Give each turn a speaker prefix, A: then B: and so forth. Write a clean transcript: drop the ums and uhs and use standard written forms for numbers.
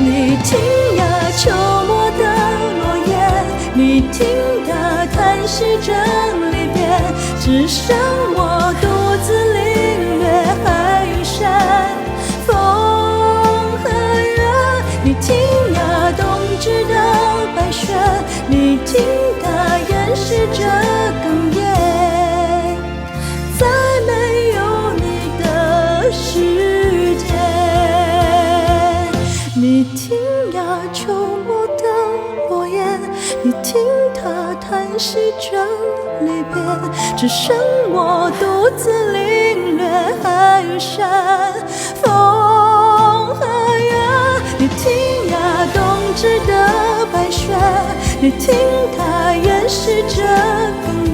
A: 你听呀，秋末的落叶，你听它叹息着离别，只剩我独自领略海与山，风和月。你听呀，冬至的白雪，你听它掩饰着哽咽，在没有你的世界。你听呀，秋末的落叶，你听它叹息着离别，只剩我独自领略海与山，风和月。你听呀，冬至的白雪，你听它掩饰着哽咽。